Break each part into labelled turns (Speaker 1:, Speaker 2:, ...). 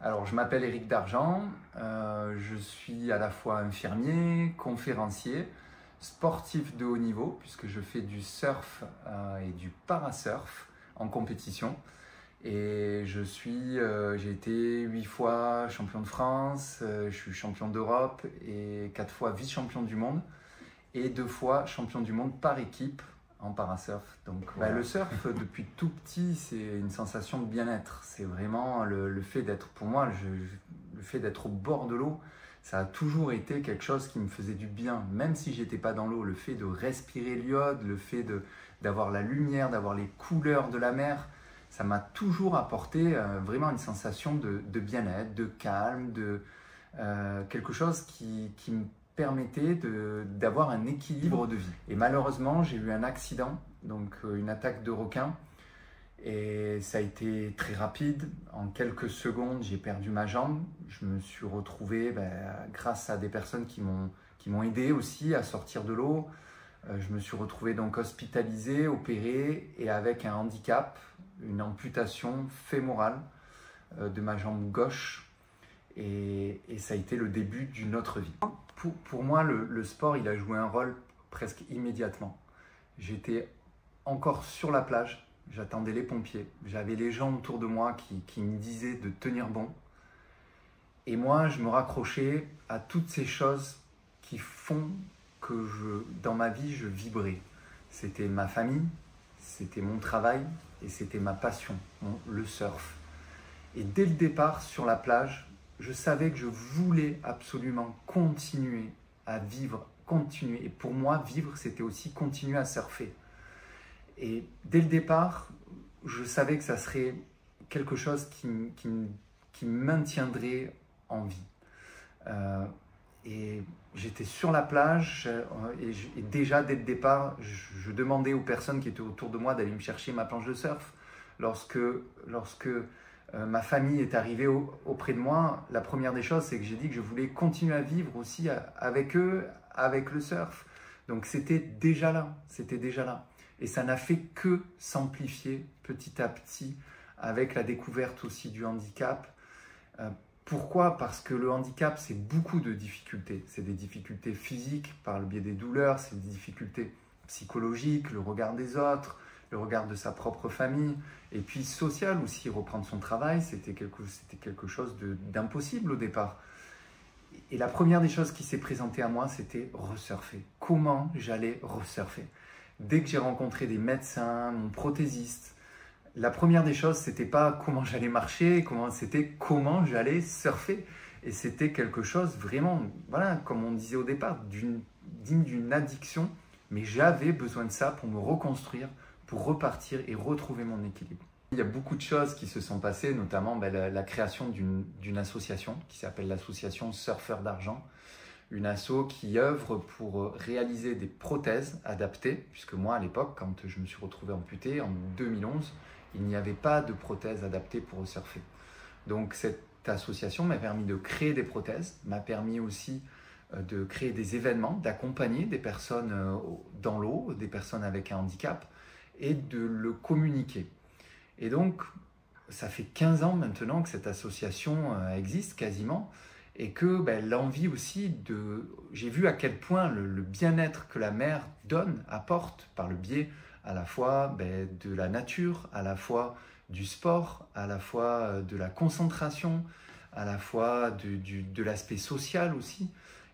Speaker 1: Alors, je m'appelle Éric Dargent, je suis à la fois infirmier, conférencier, sportif de haut niveau, puisque je fais du surf et du parasurf en compétition. Et j'ai été 8 fois champion de France, je suis champion d'Europe et 4 fois vice-champion du monde et 2 fois champion du monde par équipe en parasurf. Donc le surf, depuis tout petit, c'est une sensation de bien-être. C'est vraiment le fait d'être, pour moi, le fait d'être au bord de l'eau, ça a toujours été quelque chose qui me faisait du bien. Même si j'étais pas dans l'eau, le fait de respirer l'iode, le fait d'avoir la lumière, d'avoir les couleurs de la mer, ça m'a toujours apporté vraiment une sensation de bien-être, de calme, quelque chose qui me permettait d'avoir un équilibre de vie. Et malheureusement, j'ai eu un accident, donc une attaque de requin. Et ça a été très rapide. En quelques secondes, j'ai perdu ma jambe. Je me suis retrouvé, grâce à des personnes qui m'ont aidé aussi à sortir de l'eau. Je me suis retrouvé donc hospitalisé, opéré et avec un handicap, une amputation fémorale de ma jambe gauche. Et ça a été le début d'une autre vie. Pour moi, le sport, il a joué un rôle presque immédiatement. J'étais encore sur la plage, j'attendais les pompiers. J'avais les gens autour de moi qui me disaient de tenir bon. Et moi, je me raccrochais à toutes ces choses qui font que dans ma vie, je vibrais. C'était ma famille, c'était mon travail et c'était ma passion, le surf. Et dès le départ, sur la plage, je savais que je voulais absolument continuer à vivre, continuer. Et pour moi, vivre, c'était aussi continuer à surfer. Et dès le départ, je savais que ça serait quelque chose qui me maintiendrait en vie. Et j'étais sur la plage et déjà, dès le départ, je demandais aux personnes qui étaient autour de moi d'aller me chercher ma planche de surf. Lorsque ma famille est arrivée auprès de moi, la première des choses, c'est que j'ai dit que je voulais continuer à vivre aussi avec eux, avec le surf. Donc c'était déjà là, c'était déjà là. Et ça n'a fait que s'amplifier petit à petit avec la découverte aussi du handicap. Pourquoi? Parce que le handicap, c'est beaucoup de difficultés. C'est des difficultés physiques par le biais des douleurs, c'est des difficultés psychologiques, le regard des autres, le regard de sa propre famille, et puis social aussi, reprendre son travail, c'était quelque chose d'impossible au départ. Et la première des choses qui s'est présentée à moi, c'était resurfer. Comment j'allais resurfer? Dès que j'ai rencontré des médecins, mon prothésiste, la première des choses, c'était pas comment j'allais marcher, c'était comment j'allais surfer. Et c'était quelque chose vraiment, voilà, comme on disait au départ, digne d'une addiction, mais j'avais besoin de ça pour me reconstruire, pour repartir et retrouver mon équilibre. Il y a beaucoup de choses qui se sont passées, notamment la création d'une association qui s'appelle l'association Surfeurs d'Argent, une asso qui œuvre pour réaliser des prothèses adaptées, puisque moi à l'époque, quand je me suis retrouvé amputé en 2011, il n'y avait pas de prothèses adaptées pour surfer. Donc cette association m'a permis de créer des prothèses, m'a permis aussi de créer des événements, d'accompagner des personnes dans l'eau, des personnes avec un handicap, et de le communiquer. Et donc, ça fait 15 ans maintenant que cette association existe quasiment, et que l'envie aussi j'ai vu à quel point le bien-être que la mer donne, apporte, par le biais à la fois de la nature, à la fois du sport, à la fois de la concentration, à la fois de l'aspect social aussi.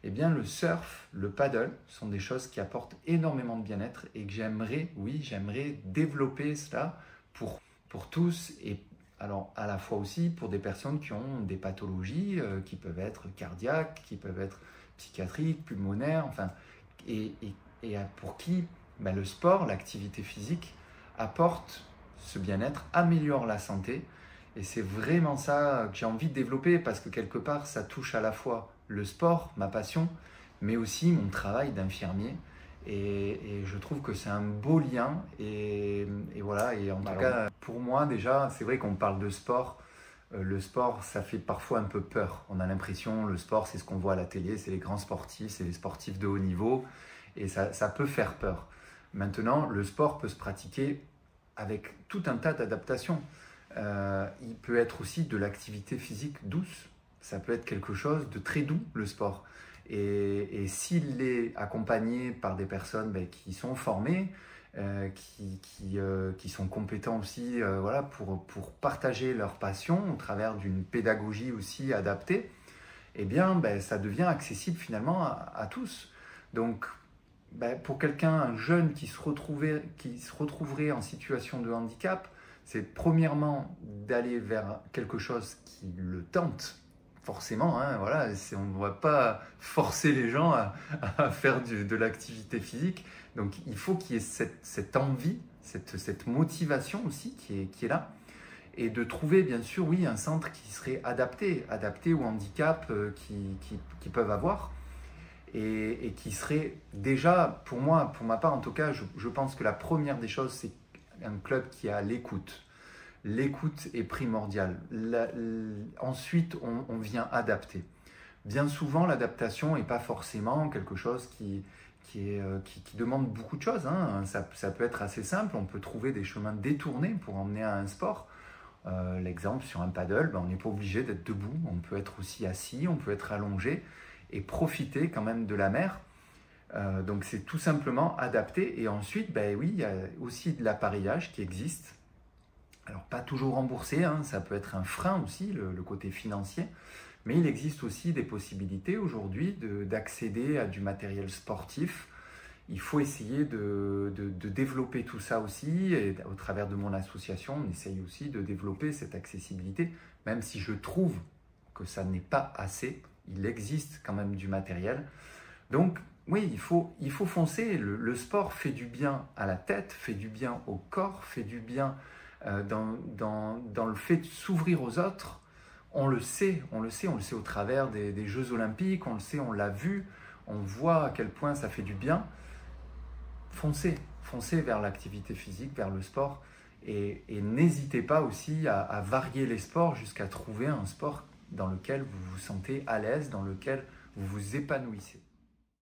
Speaker 1: Eh bien, le surf, le paddle sont des choses qui apportent énormément de bien-être et que j'aimerais développer cela pour tous, et alors à la fois aussi pour des personnes qui ont des pathologies qui peuvent être cardiaques, qui peuvent être psychiatriques, pulmonaires, enfin, et pour qui le sport, l'activité physique apporte ce bien-être, améliore la santé. Et c'est vraiment ça que j'ai envie de développer, parce que quelque part, ça touche à la fois le sport, ma passion, mais aussi mon travail d'infirmier. Et je trouve que c'est un beau lien. Et voilà, et en tout cas, pour moi déjà, c'est vrai qu'on parle de sport. Le sport, ça fait parfois un peu peur. On a l'impression, le sport, c'est ce qu'on voit à la télé, c'est les grands sportifs, c'est les sportifs de haut niveau. Et ça peut faire peur. Maintenant, le sport peut se pratiquer avec tout un tas d'adaptations. il peut être aussi de l'activité physique douce. Ça peut être quelque chose de très doux, le sport. Et s'il est accompagné par des personnes qui sont formées, qui sont compétents aussi voilà, pour partager leur passion au travers d'une pédagogie aussi adaptée, eh bien, ça devient accessible finalement à tous. Donc, pour quelqu'un, un jeune qui se retrouverait en situation de handicap, c'est premièrement d'aller vers quelque chose qui le tente, forcément. Hein, voilà, on ne va pas forcer les gens à faire de l'activité physique. Donc il faut qu'il y ait cette envie, cette motivation aussi qui est là. Et de trouver, bien sûr, oui, un centre qui serait adapté au handicap qu'ils peuvent avoir. Et qui serait déjà, pour moi, pour ma part en tout cas, je pense que la première des choses, c'est un club qui est à l'écoute. L'écoute est primordiale. Ensuite, on vient adapter. Bien souvent, l'adaptation n'est pas forcément quelque chose qui demande beaucoup de choses. Hein. Ça peut être assez simple, on peut trouver des chemins détournés pour emmener à un sport. L'exemple sur un paddle, on n'est pas obligé d'être debout, on peut être aussi assis, on peut être allongé et profiter quand même de la mer. Donc c'est tout simplement adapté. Et ensuite, oui, il y a aussi de l'appareillage qui existe. Alors pas toujours remboursé, hein, ça peut être un frein aussi, le côté financier. Mais il existe aussi des possibilités aujourd'hui d'accéder à du matériel sportif. Il faut essayer de développer tout ça aussi. Et au travers de mon association, on essaye aussi de développer cette accessibilité. Même si je trouve que ça n'est pas assez, il existe quand même du matériel. Donc oui, il faut foncer. Le sport fait du bien à la tête, fait du bien au corps, fait du bien dans le fait de s'ouvrir aux autres. On le sait au travers des Jeux Olympiques, on le sait, on l'a vu, on voit à quel point ça fait du bien. Foncez vers l'activité physique, vers le sport, et n'hésitez pas aussi à varier les sports jusqu'à trouver un sport dans lequel vous vous sentez à l'aise, dans lequel vous vous épanouissez.